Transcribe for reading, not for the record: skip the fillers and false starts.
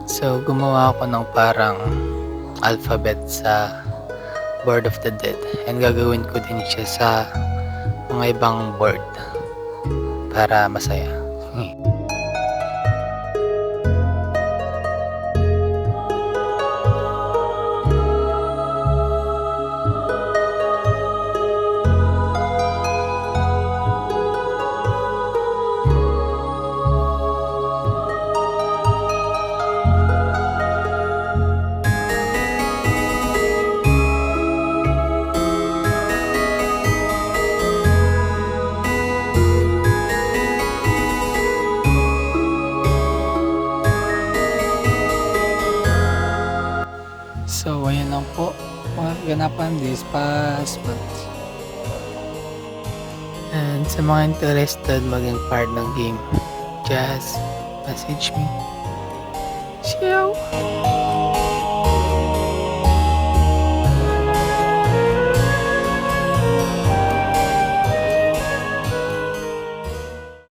So, gumawa ako ng parang alphabet sa Board of the Dead and gagawin ko din siya sa mga ibang board para masaya. So, ayan lang po mga kaganapan this past month. And sa mga interested maging part ng game, just message me. Ciao!